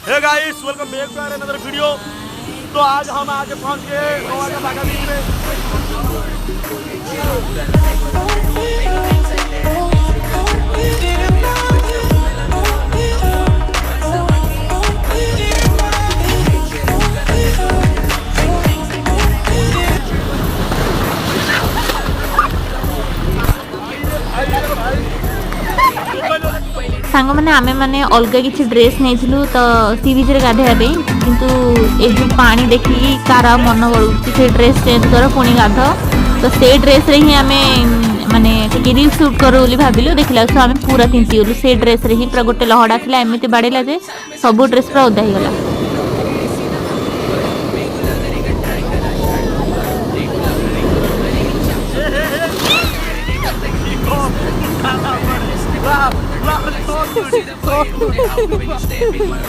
Hey guys welcome back to another video. तो आज हम आके पहुंच गए गोवा के बागा बीच में। सांग मैंने आम मैंने अलग किसी ड्रेस नहीं तो सी बीच गाधे किंतु ए जो पानी देखिकी कार मन बढ़ू से ड्रेस चेंज कर पुणी गाध तो से ड्रेस रे ही आम माने रील शूट करूँ बोली भाविलु देखला आम पूरा तिंती गलु से ड्रेस रे ही पूरा गोटे लहड़ा था एमती बाड़ेला जे सब ड्रेस पूरा ओदा हो गला।